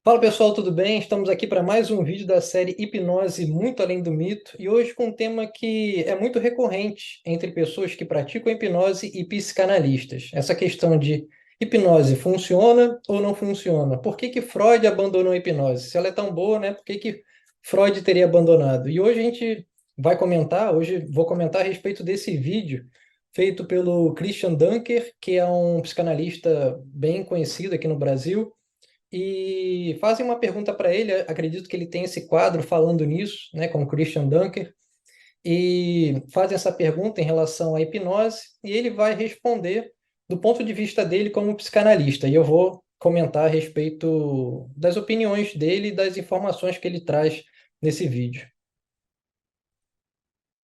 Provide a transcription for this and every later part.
Fala pessoal, tudo bem? Estamos aqui para mais um vídeo da série Hipnose Muito Além do Mito e hoje com um tema que é muito recorrente entre pessoas que praticam hipnose e psicanalistas. Essa questão de hipnose funciona ou não funciona? Por que que Freud abandonou a hipnose? Se ela é tão boa, né? Por que que Freud teria abandonado? E hoje a gente vai comentar, hoje vou comentar a respeito desse vídeo feito pelo Christian Dunker, que é um psicanalista bem conhecido aqui no Brasil e fazem uma pergunta para ele. Acredito que ele tem esse quadro falando nisso, né, com o Christian Dunker, e fazem essa pergunta em relação à hipnose, e ele vai responder do ponto de vista dele como psicanalista, e eu vou comentar a respeito das opiniões dele e das informações que ele traz nesse vídeo.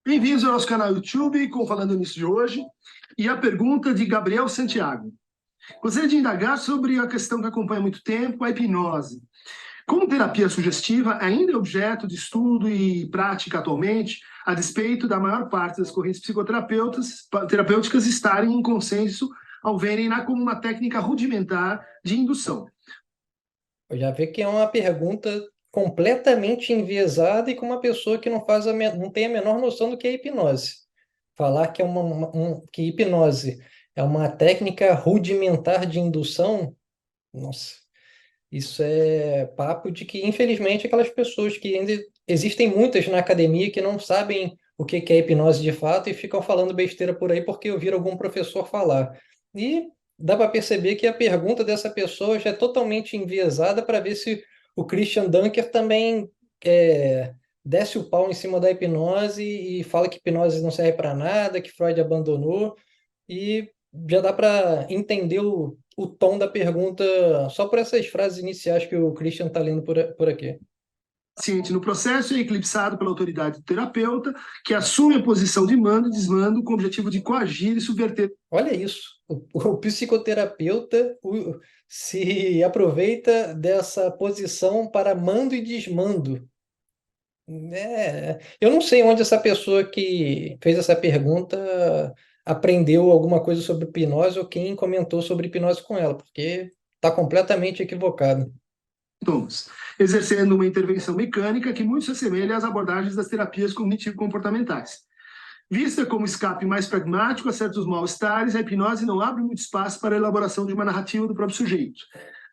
Bem-vindos ao nosso canal YouTube com Falando Nisso de hoje. E a pergunta de Gabriel Santiago. Gostaria de indagar sobre a questão que acompanha há muito tempo, a hipnose. Como terapia sugestiva ainda é objeto de estudo e prática atualmente, a despeito da maior parte das correntes terapêuticas estarem em consenso ao verem-na como uma técnica rudimentar de indução. Eu já vi que é uma pergunta completamente enviesada e com uma pessoa que não tem a menor noção do que é hipnose. Falar que que hipnose é uma técnica rudimentar de indução, nossa, isso é papo de que, infelizmente, aquelas pessoas que ainda existem muitas na academia que não sabem o que que é hipnose de fato e ficam falando besteira por aí porque ouviram algum professor falar. E dá para perceber que a pergunta dessa pessoa já é totalmente enviesada para ver se o Christian Dunker também desce o pau em cima da hipnose e fala que hipnose não serve para nada, que Freud abandonou. E já dá para entender o tom da pergunta só por essas frases iniciais que o Christian está lendo por aqui. O paciente no processo é eclipsado pela autoridade do terapeuta, que assume a posição de mando e desmando com o objetivo de coagir e subverter. Olha isso, o psicoterapeuta se aproveita dessa posição para mando e desmando. Eu não sei onde essa pessoa que fez essa pergunta aprendeu alguma coisa sobre hipnose ou quem comentou sobre hipnose com ela, porque está completamente equivocado. Sintomas, exercendo uma intervenção mecânica que muito se assemelha às abordagens das terapias cognitivo-comportamentais. Vista como escape mais pragmático a certos mal-estares, a hipnose não abre muito espaço para a elaboração de uma narrativa do próprio sujeito.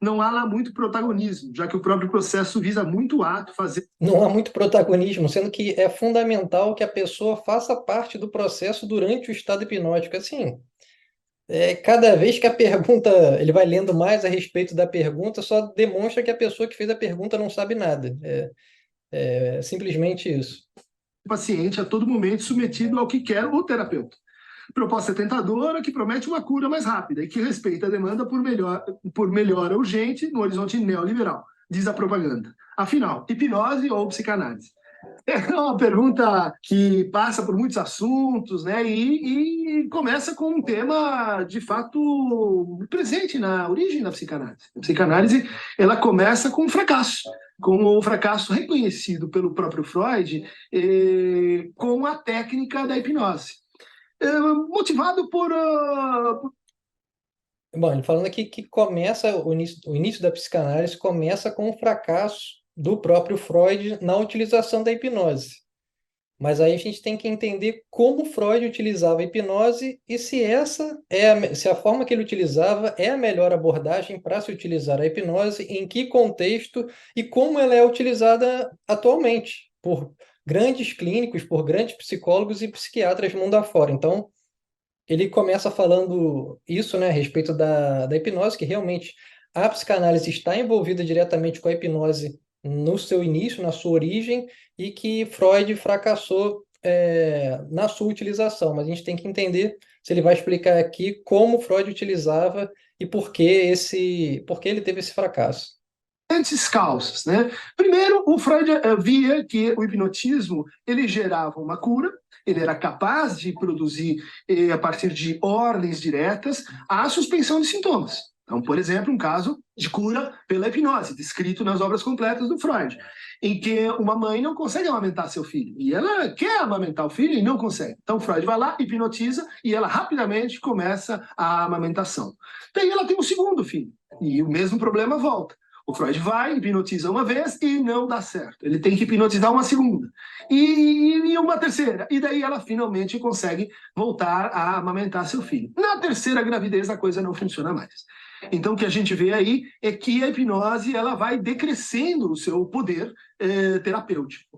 Não há lá muito protagonismo, já que o próprio processo visa muito o ato, fazer. Não há muito protagonismo, sendo que é fundamental que a pessoa faça parte do processo durante o estado hipnótico. Assim, cada vez que a pergunta, ele vai lendo mais a respeito da pergunta, só demonstra que a pessoa que fez a pergunta não sabe nada. É simplesmente isso. O paciente a todo momento submetido ao que quer o terapeuta. Proposta tentadora que promete uma cura mais rápida e que respeita a demanda por melhora urgente no horizonte neoliberal, diz a propaganda. Afinal, hipnose ou psicanálise? É uma pergunta que passa por muitos assuntos, né? E começa com um tema de fato presente na origem da psicanálise. A psicanálise ela começa com um fracasso, com o fracasso reconhecido pelo próprio Freud, com a técnica da hipnose, motivado Bom, ele falando aqui que começa o início da psicanálise começa com o fracasso do próprio Freud na utilização da hipnose. Mas aí a gente tem que entender como Freud utilizava a hipnose e se a forma que ele utilizava é a melhor abordagem para se utilizar a hipnose, em que contexto e como ela é utilizada atualmente por grandes clínicos, por grandes psicólogos e psiquiatras mundo afora. Então, ele começa falando isso, né, a respeito da hipnose, que realmente a psicanálise está envolvida diretamente com a hipnose no seu início, na sua origem, e que Freud fracassou na sua utilização. Mas a gente tem que entender, se ele vai explicar aqui, como Freud utilizava e por que ele teve esse fracasso. diferentes causas, né? Primeiro, o Freud via que o hipnotismo ele gerava uma cura, ele era capaz de produzir, a partir de ordens diretas, a suspensão de sintomas. Então, por exemplo, um caso de cura pela hipnose, descrito nas obras completas do Freud, em que uma mãe não consegue amamentar seu filho, e ela quer amamentar o filho e não consegue. Então, Freud vai lá, hipnotiza, e ela rapidamente começa a amamentação. Daí ela tem um segundo filho, e o mesmo problema volta. O Freud vai, hipnotiza uma vez e não dá certo. Ele tem que hipnotizar uma segunda. E uma terceira. E daí ela finalmente consegue voltar a amamentar seu filho. Na terceira gravidez a coisa não funciona mais. Então o que a gente vê aí é que a hipnose ela vai decrescendo o seu poder terapêutico.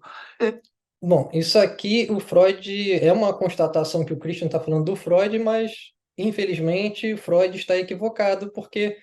Bom, isso aqui, o Freud, é uma constatação que o Christian está falando do Freud, mas infelizmente Freud está equivocado, porque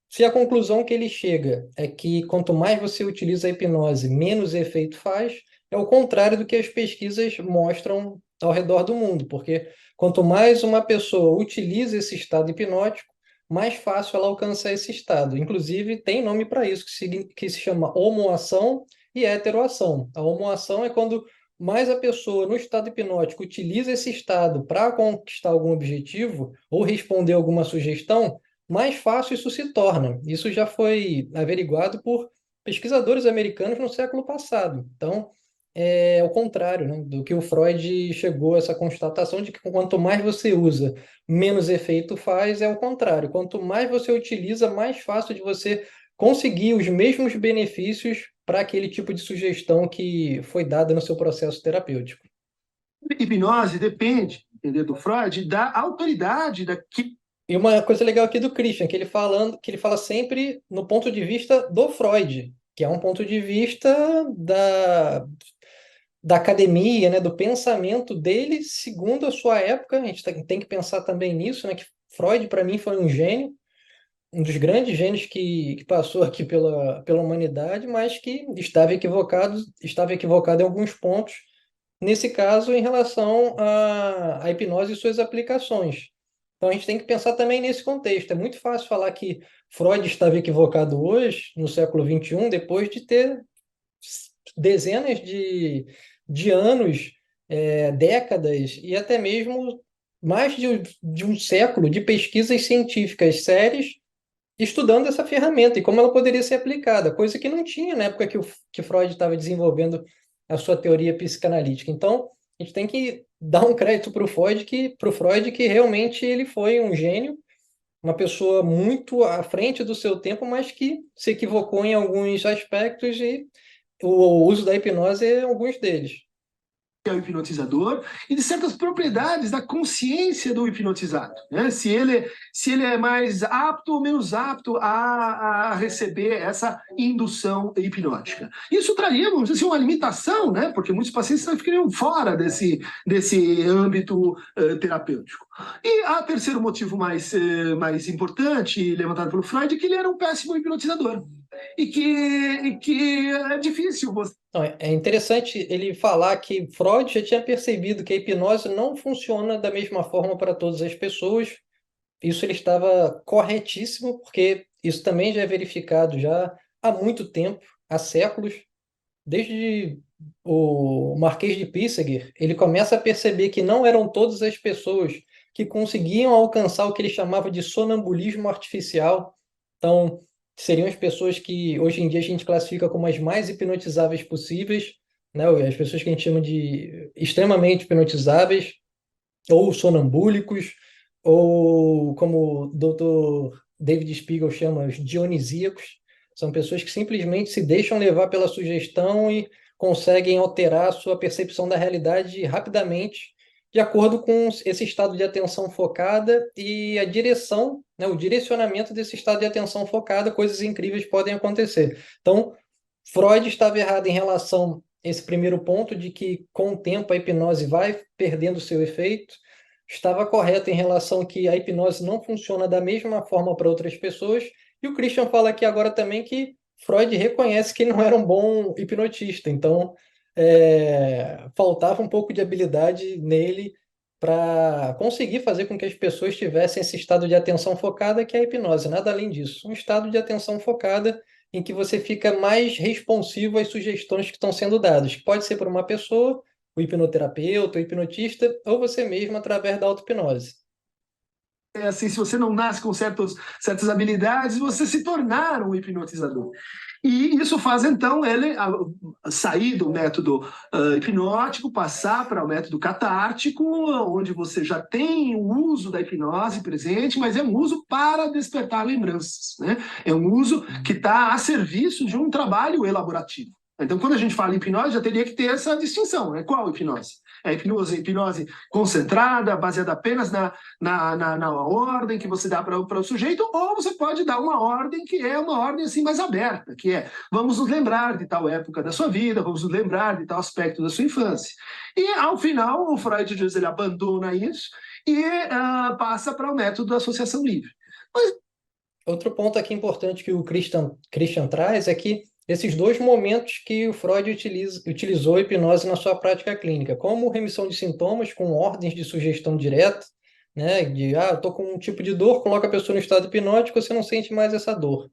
se a conclusão que ele chega é que quanto mais você utiliza a hipnose, menos efeito faz, é o contrário do que as pesquisas mostram ao redor do mundo, porque quanto mais uma pessoa utiliza esse estado hipnótico, mais fácil ela alcançar esse estado. Inclusive, tem nome para isso, que se chama homoação e heteroação. A homoação é quando mais a pessoa no estado hipnótico utiliza esse estado para conquistar algum objetivo ou responder alguma sugestão, mais fácil isso se torna. Isso já foi averiguado por pesquisadores americanos no século passado. Então, é o contrário, né, do que o Freud chegou a essa constatação de que quanto mais você usa, menos efeito faz, é o contrário. Quanto mais você utiliza, mais fácil de você conseguir os mesmos benefícios para aquele tipo de sugestão que foi dada no seu processo terapêutico. Hipnose depende, entendeu, do Freud, da autoridade daquilo. E uma coisa legal aqui do Christian, que ele fala sempre no ponto de vista do Freud, que é um ponto de vista da academia, né, do pensamento dele, segundo a sua época. A gente tem que pensar também nisso, né, que Freud, para mim, foi um gênio, um dos grandes gênios que passou aqui pela humanidade, mas que estava equivocado em alguns pontos, nesse caso, em relação à hipnose e suas aplicações. Então, a gente tem que pensar também nesse contexto. É muito fácil falar que Freud estava equivocado hoje, no século XXI, depois de ter dezenas de anos, décadas e até mesmo mais de um século de pesquisas científicas sérias estudando essa ferramenta e como ela poderia ser aplicada, coisa que não tinha na época que Freud estava desenvolvendo a sua teoria psicanalítica. Então, a gente tem que dar um crédito para o Freud que realmente ele foi um gênio, uma pessoa muito à frente do seu tempo, mas que se equivocou em alguns aspectos e o uso da hipnose é alguns deles. É o hipnotizador e de certas propriedades da consciência do hipnotizado, né? Se ele é mais apto ou menos apto a receber essa indução hipnótica. Isso traria, vamos dizer assim, uma limitação, né? Porque muitos pacientes ficariam fora desse âmbito terapêutico. E o terceiro motivo mais importante, levantado pelo Freud, é que ele era um péssimo hipnotizador. E que é difícil você. Então, é interessante ele falar que Freud já tinha percebido que a hipnose não funciona da mesma forma para todas as pessoas. Isso ele estava corretíssimo, porque isso também já é verificado já há muito tempo, há séculos. Desde o Marquês de Písseger, ele começa a perceber que não eram todas as pessoas que conseguiam alcançar o que ele chamava de sonambulismo artificial. Então, seriam as pessoas que hoje em dia a gente classifica como as mais hipnotizáveis possíveis, né? As pessoas que a gente chama de extremamente hipnotizáveis, ou sonambúlicos, ou como o Dr. David Spiegel chama, os dionisíacos. São pessoas que simplesmente se deixam levar pela sugestão e conseguem alterar a sua percepção da realidade rapidamente, de acordo com esse estado de atenção focada e a direção, né, o direcionamento desse estado de atenção focada, coisas incríveis podem acontecer. Então, Freud estava errado em relação a esse primeiro ponto de que com o tempo a hipnose vai perdendo seu efeito. Estava correto em relação que a hipnose não funciona da mesma forma para outras pessoas. E o Christian fala aqui agora também que Freud reconhece que ele não era um bom hipnotista. Então, faltava um pouco de habilidade nele para conseguir fazer com que as pessoas tivessem esse estado de atenção focada, que é a hipnose, nada além disso. Um estado de atenção focada em que você fica mais responsivo às sugestões que estão sendo dadas, que pode ser por uma pessoa, o hipnoterapeuta, o hipnotista, ou você mesmo através da auto-hipnose. é assim, se você não nasce com certas habilidades, você se tornar um hipnotizador. E isso faz, então, ele sair do método hipnótico, passar para o método catártico, onde você já tem o uso da hipnose presente, mas é um uso para despertar lembranças, né? É um uso que está a serviço de um trabalho elaborativo. Então, quando a gente fala em hipnose, já teria que ter essa distinção, né? Qual hipnose? É hipnose concentrada, baseada apenas na ordem que você dá para o sujeito, ou você pode dar uma ordem que é uma ordem assim mais aberta, que é vamos nos lembrar de tal época da sua vida, vamos nos lembrar de tal aspecto da sua infância. E, ao final, o Freud diz, ele abandona isso e passa para o método da associação livre. Mas Outro ponto aqui importante que o Christian traz é que esses dois momentos que o Freud utilizou a hipnose na sua prática clínica, como remissão de sintomas com ordens de sugestão direta, né, de, estou com um tipo de dor, coloca a pessoa no estado hipnótico, você não sente mais essa dor.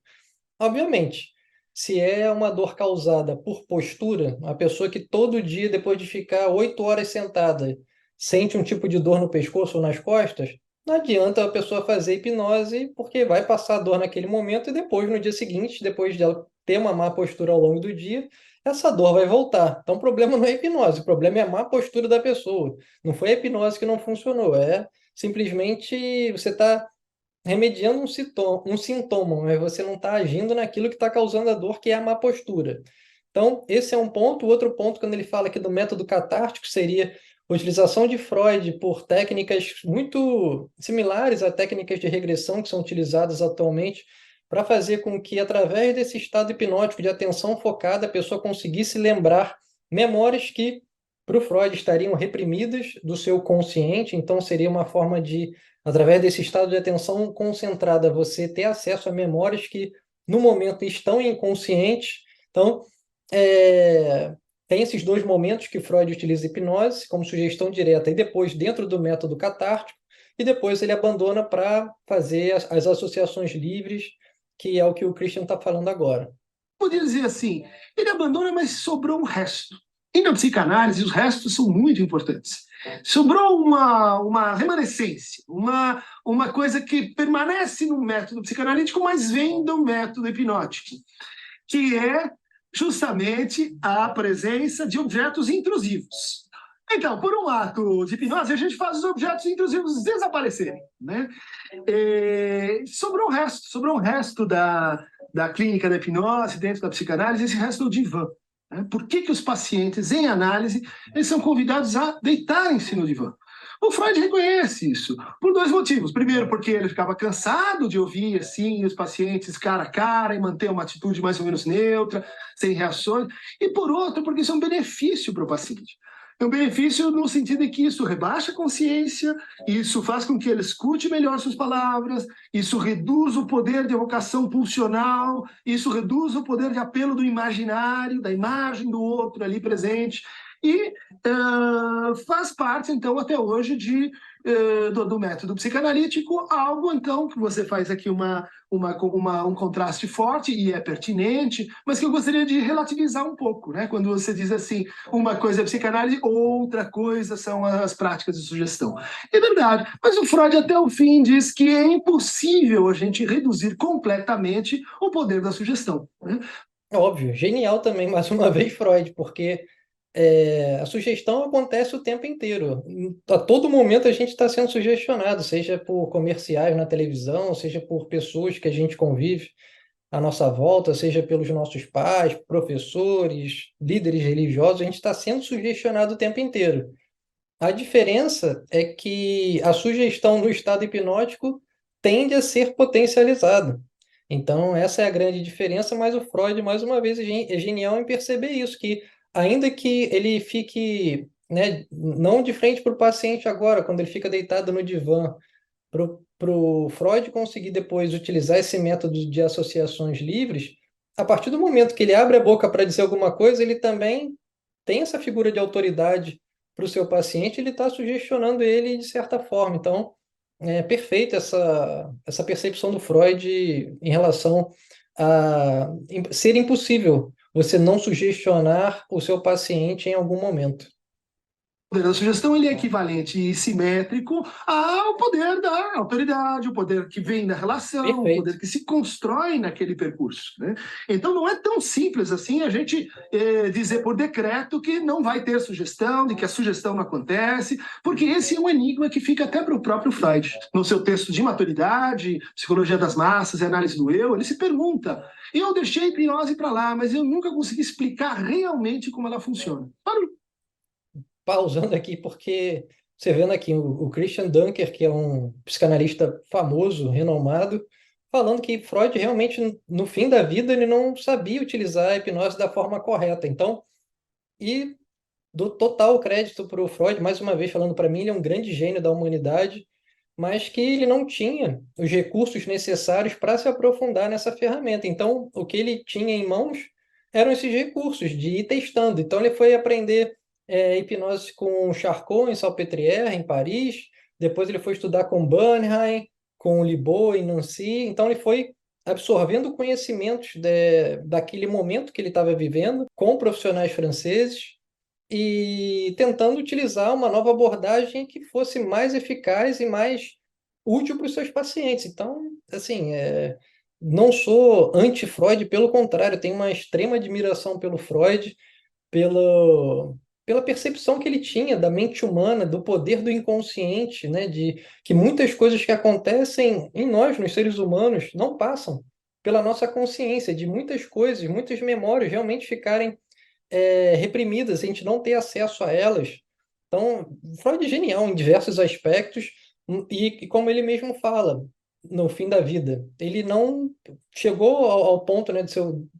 Obviamente, se é uma dor causada por postura, a pessoa que todo dia, depois de ficar 8 horas sentada, sente um tipo de dor no pescoço ou nas costas, não adianta a pessoa fazer hipnose, porque vai passar a dor naquele momento e depois, no dia seguinte, depois de ela ter uma má postura ao longo do dia, essa dor vai voltar. Então, o problema não é a hipnose, o problema é a má postura da pessoa. Não foi a hipnose que não funcionou, é simplesmente você está remediando um sintoma, mas você não está agindo naquilo que está causando a dor, que é a má postura. Então, esse é um ponto. O outro ponto, quando ele fala aqui do método catártico, seria a utilização de Freud por técnicas muito similares a técnicas de regressão que são utilizadas atualmente para fazer com que, através desse estado hipnótico de atenção focada, a pessoa conseguisse lembrar memórias que, para o Freud, estariam reprimidas do seu consciente. Então, seria uma forma de, através desse estado de atenção concentrada, você ter acesso a memórias que, no momento, estão inconscientes. Então, tem esses dois momentos que Freud utiliza a hipnose como sugestão direta e depois dentro do método catártico, e depois ele abandona para fazer as associações livres, que é o que o Christian está falando agora. poderia dizer assim, ele abandona, mas sobrou um resto. E na psicanálise, os restos são muito importantes. Sobrou uma remanescência, uma coisa que permanece no método psicanalítico, mas vem do método hipnótico, que é justamente a presença de objetos intrusivos. Então, por um ato de hipnose, a gente faz os objetos intrusivos desaparecerem, né? Sobrou um resto da clínica da hipnose, dentro da psicanálise, esse resto é o divã. Né? Por que os pacientes, em análise, eles são convidados a deitarem-se no divã? O Freud reconhece isso por dois motivos. Primeiro, porque ele ficava cansado de ouvir assim os pacientes cara a cara e manter uma atitude mais ou menos neutra, sem reações. E por outro, porque isso é um benefício para o paciente. É um benefício no sentido em que isso rebaixa a consciência, isso faz com que ele escute melhor suas palavras, isso reduz o poder de evocação pulsional, isso reduz o poder de apelo do imaginário, da imagem do outro ali presente. E faz parte, então, até hoje, do método psicanalítico, algo, então, que você faz aqui um contraste forte, e é pertinente, mas que eu gostaria de relativizar um pouco, né? Quando você diz assim, uma coisa é psicanálise, outra coisa são as práticas de sugestão. É verdade, mas o Freud, até o fim, diz que é impossível a gente reduzir completamente o poder da sugestão, né? Óbvio, genial também, mais uma vez, Freud, porque a sugestão acontece o tempo inteiro. A todo momento a gente está sendo sugestionado, seja por comerciais na televisão, seja por pessoas que a gente convive à nossa volta, seja pelos nossos pais, professores, líderes religiosos, a gente está sendo sugestionado o tempo inteiro. A diferença é que a sugestão no estado hipnótico tende a ser potencializada. Então, essa é a grande diferença, mas o Freud, mais uma vez, é genial em perceber isso, que ainda que ele fique, né, não de frente para o paciente agora, quando ele fica deitado no divã, para o Freud conseguir depois utilizar esse método de associações livres, a partir do momento que ele abre a boca para dizer alguma coisa, ele também tem essa figura de autoridade para o seu paciente, ele está sugestionando ele de certa forma. Então, é perfeita essa percepção do Freud em relação a ser impossível você não sugestionar o seu paciente em algum momento. poder da sugestão ele é equivalente e simétrico ao poder da autoridade, o poder que vem da relação, o Perfeito. poder que se constrói naquele percurso, né? Então não é tão simples assim a gente dizer por decreto que não vai ter sugestão, de que a sugestão não acontece, porque esse é um enigma que fica até para o próprio Freud. No seu texto de maturidade, Psicologia das Massas e Análise do Eu, ele se pergunta: eu deixei a hipnose para lá, mas eu nunca consegui explicar realmente como ela funciona. Pausando aqui, porque você vendo aqui o Christian Dunker, que é um psicanalista famoso, renomado, falando que Freud realmente, no fim da vida, ele não sabia utilizar a hipnose da forma correta. Então, e dou total crédito para o Freud, mais uma vez falando para mim, ele é um grande gênio da humanidade, mas que ele não tinha os recursos necessários para se aprofundar nessa ferramenta. Então, o que ele tinha em mãos eram esses recursos de ir testando. Então, ele foi aprender hipnose com Charcot, em Salpêtrière, em Paris. Depois, ele foi estudar com Bernheim, com Libot e Nancy. Então, ele foi absorvendo conhecimentos daquele momento que ele estava vivendo com profissionais franceses e tentando utilizar uma nova abordagem que fosse mais eficaz e mais útil para os seus pacientes. Então, assim, não sou anti-Freud, pelo contrário, tenho uma extrema admiração pelo Freud, pela percepção que ele tinha da mente humana, do poder do inconsciente, né, de que muitas coisas que acontecem em nós, nos seres humanos, não passam pela nossa consciência, de muitas coisas, muitas memórias realmente ficarem reprimidas, a gente não ter acesso a elas. Então, Freud é genial em diversos aspectos, e como ele mesmo fala, no fim da vida, ele não chegou ao ponto, né, de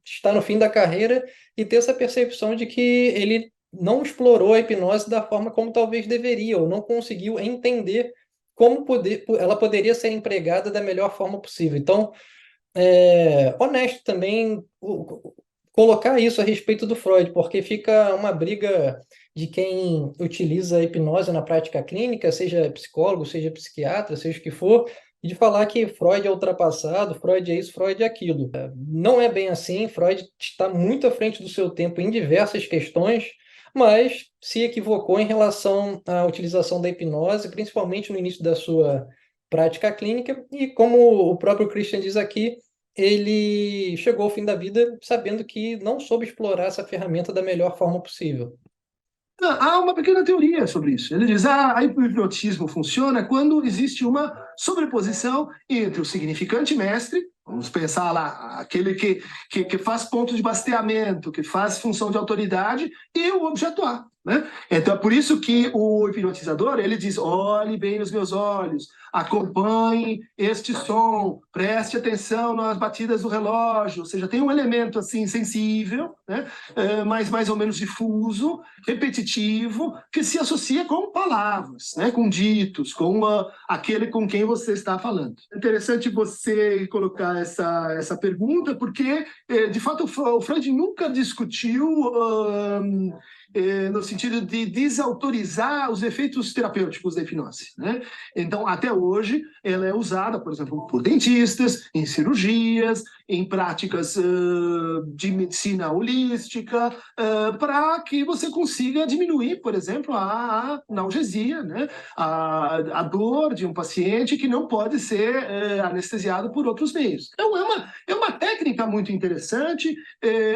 estar no fim da carreira e ter essa percepção de que ele não explorou a hipnose da forma como talvez deveria, ou não conseguiu entender ela poderia ser empregada da melhor forma possível. Então, honesto também colocar isso a respeito do Freud, porque fica uma briga de quem utiliza a hipnose na prática clínica, seja psicólogo, seja psiquiatra, seja o que for, e de falar que Freud é ultrapassado, Freud é isso, Freud é aquilo. Não é bem assim, Freud está muito à frente do seu tempo em diversas questões, mas se equivocou em relação à utilização da hipnose, principalmente no início da sua prática clínica, e como o próprio Christian diz aqui, ele chegou ao fim da vida sabendo que não soube explorar essa ferramenta da melhor forma possível. Há uma pequena teoria sobre isso. Ele diz: o hipnotismo funciona quando existe uma sobreposição entre o significante mestre, vamos pensar lá, aquele que faz ponto de basteamento, que faz função de autoridade, e o objeto A. Né? Então é por isso que o hipnotizador ele diz: olhe bem nos meus olhos, acompanhe este som, preste atenção nas batidas do relógio, ou seja, tem um elemento assim sensível, né? Mas mais ou menos difuso, repetitivo, que se associa com palavras, né? Com ditos, com aquele com quem você está falando. É interessante você colocar essa pergunta, porque, de fato, o Freud nunca discutiu no sentido de desautorizar os efeitos terapêuticos da hipnose. Né? Então, até hoje, ela é usada, por exemplo, por dentistas, em cirurgias, em práticas de medicina holística, para que você consiga diminuir, por exemplo, a analgesia, né? A dor de um paciente que não pode ser anestesiado por outros meios. Então, é uma técnica muito interessante.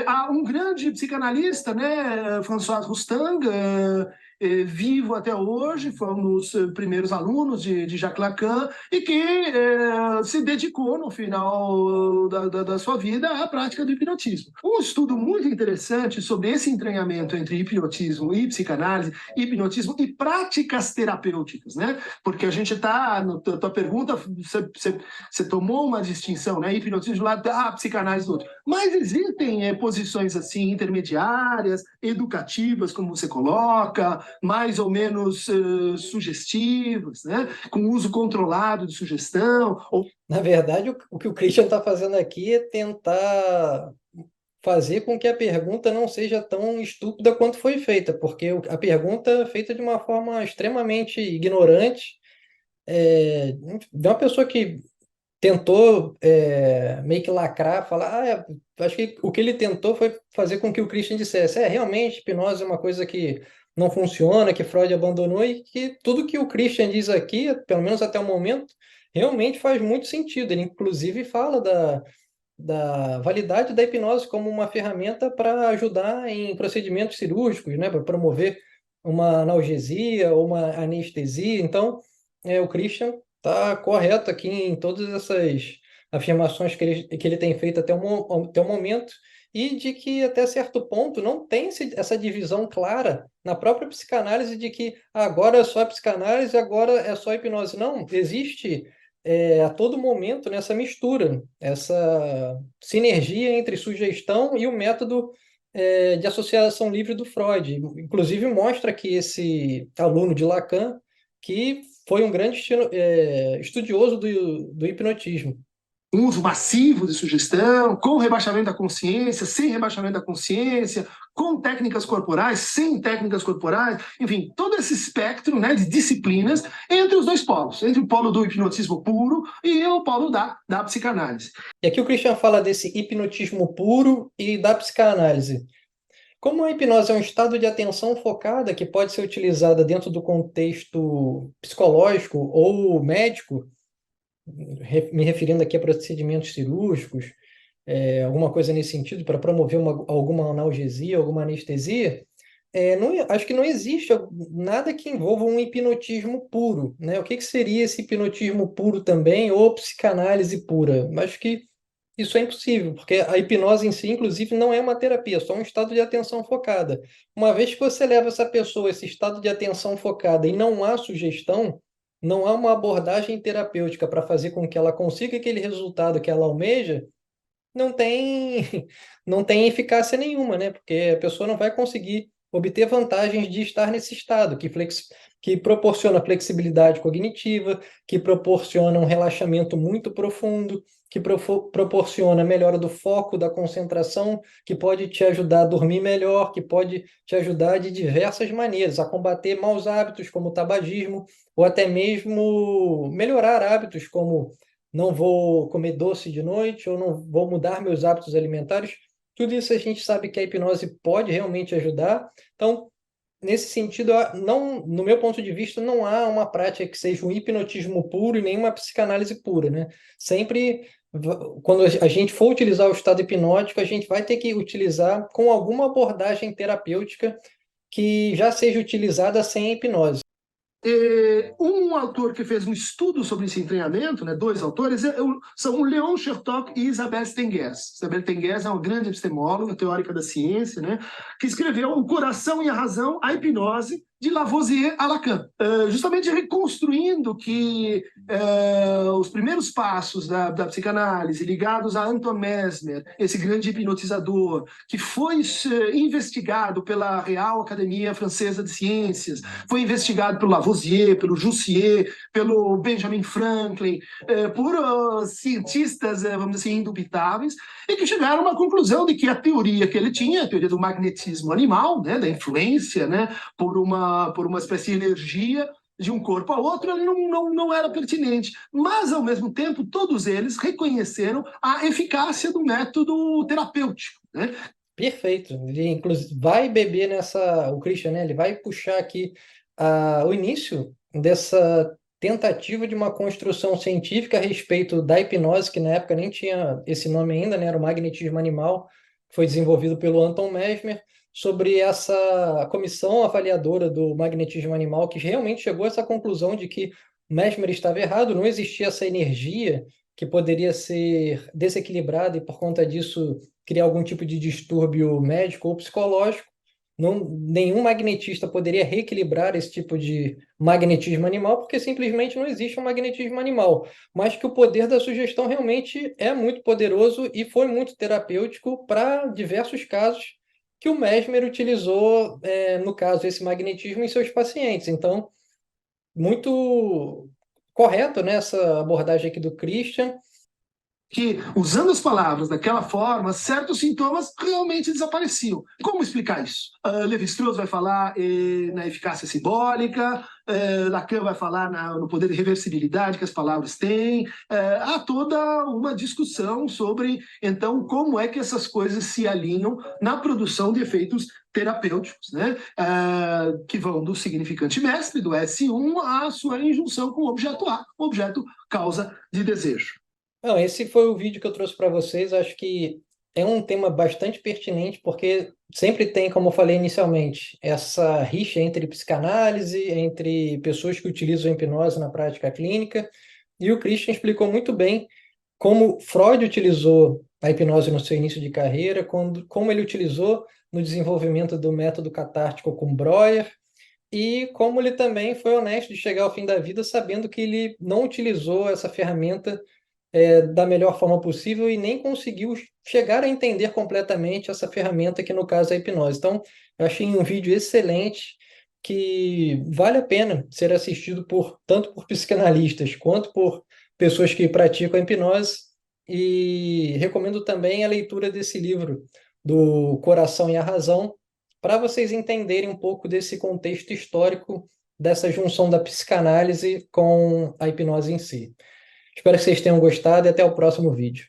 Há um grande psicanalista, né, François Rostand, vivo até hoje, foi um dos primeiros alunos de Jacques Lacan, e que se dedicou, no final da sua vida, à prática do hipnotismo. Um estudo muito interessante sobre esse entranhamento entre hipnotismo e psicanálise, hipnotismo e práticas terapêuticas, né? Porque a gente está, na tua pergunta, você tomou uma distinção, né? Hipnotismo de um lado, psicanálise do outro. Mas existem posições assim intermediárias, educativas, como você coloca, mais ou menos sugestivas, né? Com uso controlado de sugestão. Na verdade, o que o Christian está fazendo aqui é tentar fazer com que a pergunta não seja tão estúpida quanto foi feita, porque a pergunta é feita de uma forma extremamente ignorante, de uma pessoa que tentou meio que lacrar, falar, acho que o que ele tentou foi fazer com que o Christian dissesse, realmente, hipnose é uma coisa que não funciona, que Freud abandonou e que tudo que o Christian diz aqui, pelo menos até o momento, realmente faz muito sentido. Ele, inclusive, fala da validade da hipnose como uma ferramenta para ajudar em procedimentos cirúrgicos, né, para promover uma analgesia ou uma anestesia. Então, o Christian está correto aqui em todas essas afirmações que ele tem feito até o momento, e de que até certo ponto não tem essa divisão clara na própria psicanálise de que agora é só a psicanálise, agora é só a hipnose. Não, existe a todo momento nessa mistura, essa sinergia entre sugestão e o método de associação livre do Freud. Inclusive mostra que esse aluno de Lacan, que foi um grande estudioso do hipnotismo. Um uso massivo de sugestão, com rebaixamento da consciência, sem rebaixamento da consciência, com técnicas corporais, sem técnicas corporais, enfim, todo esse espectro, né, de disciplinas entre os dois polos, entre o polo do hipnotismo puro e o polo da psicanálise. E aqui o Christian fala desse hipnotismo puro e da psicanálise. Como a hipnose é um estado de atenção focada que pode ser utilizada dentro do contexto psicológico ou médico, me referindo aqui a procedimentos cirúrgicos, alguma coisa nesse sentido, para promover alguma analgesia, alguma anestesia, acho que não existe nada que envolva um hipnotismo puro, né? O que seria esse hipnotismo puro também, ou psicanálise pura? Acho que isso é impossível, porque a hipnose em si, inclusive, não é uma terapia, é só um estado de atenção focada. Uma vez que você leva essa pessoa a esse estado de atenção focada e não há sugestão, não há uma abordagem terapêutica para fazer com que ela consiga aquele resultado que ela almeja, não tem, não tem eficácia nenhuma, né? Porque a pessoa não vai conseguir obter vantagens de estar nesse estado, que proporciona flexibilidade cognitiva, que proporciona um relaxamento muito profundo, que proporciona melhora do foco, da concentração, que pode te ajudar a dormir melhor, que pode te ajudar de diversas maneiras, a combater maus hábitos como o tabagismo, ou até mesmo melhorar hábitos como não vou comer doce de noite, ou não vou mudar meus hábitos alimentares. Tudo isso a gente sabe que a hipnose pode realmente ajudar. Então, nesse sentido, não, no meu ponto de vista, não há uma prática que seja um hipnotismo puro e nenhuma psicanálise pura, né? Sempre, quando a gente for utilizar o estado hipnótico, a gente vai ter que utilizar com alguma abordagem terapêutica que já seja utilizada sem a hipnose. Um autor que fez um estudo sobre esse treinamento, né, dois autores, são o Leon Chertok e Isabelle Stengers. Isabelle Stengers é uma grande epistemóloga, teórica da ciência, né, que escreveu O Coração e a Razão, a Hipnose, de Lavoisier a Lacan, justamente reconstruindo que os primeiros passos da psicanálise ligados a Anton Mesmer, esse grande hipnotizador, que foi investigado pela Real Academia Francesa de Ciências, foi investigado pelo Lavoisier, pelo Jussier, pelo Benjamin Franklin, por cientistas, vamos dizer assim, indubitáveis, e que chegaram a uma conclusão de que a teoria que ele tinha, a teoria do magnetismo animal, né, da influência, né, por uma espécie de energia de um corpo a outro, ele não era pertinente. Mas, ao mesmo tempo, todos eles reconheceram a eficácia do método terapêutico, né? Perfeito. Ele, inclusive, vai beber o Christian, né? Ele vai puxar aqui o início dessa tentativa de uma construção científica a respeito da hipnose, que na época nem tinha esse nome ainda, né? Era o magnetismo animal, que foi desenvolvido pelo Anton Mesmer, sobre essa comissão avaliadora do magnetismo animal, que realmente chegou a essa conclusão de que Mesmer estava errado, não existia essa energia que poderia ser desequilibrada e, por conta disso, criar algum tipo de distúrbio médico ou psicológico. Não, nenhum magnetista poderia reequilibrar esse tipo de magnetismo animal, porque simplesmente não existe um magnetismo animal. Mas que o poder da sugestão realmente é muito poderoso e foi muito terapêutico para diversos casos que o Mesmer utilizou, no caso, esse magnetismo em seus pacientes. Então, muito correto, né, essa abordagem aqui do Christian. que, usando as palavras daquela forma, certos sintomas realmente desapareciam. Como explicar isso? Levi-Strauss vai falar na eficácia simbólica, Lacan vai falar no poder de reversibilidade que as palavras têm. Há toda uma discussão sobre, então, como é que essas coisas se alinham na produção de efeitos terapêuticos, né? Que vão do significante mestre, do S1, à sua injunção com o objeto A, o objeto causa de desejo. Não, esse foi o vídeo que eu trouxe para vocês. Acho que é um tema bastante pertinente, porque sempre tem, como eu falei inicialmente, essa rixa entre psicanálise, entre pessoas que utilizam a hipnose na prática clínica. E o Christian explicou muito bem como Freud utilizou a hipnose no seu início de carreira, como ele utilizou no desenvolvimento do método catártico com Breuer, e como ele também foi honesto de chegar ao fim da vida sabendo que ele não utilizou essa ferramenta da melhor forma possível e nem conseguiu chegar a entender completamente essa ferramenta que no caso é a hipnose. Então, eu achei um vídeo excelente que vale a pena ser assistido tanto por psicanalistas quanto por pessoas que praticam a hipnose, e recomendo também a leitura desse livro, do Coração e a Razão, para vocês entenderem um pouco desse contexto histórico dessa junção da psicanálise com a hipnose em si. Espero que vocês tenham gostado e até o próximo vídeo.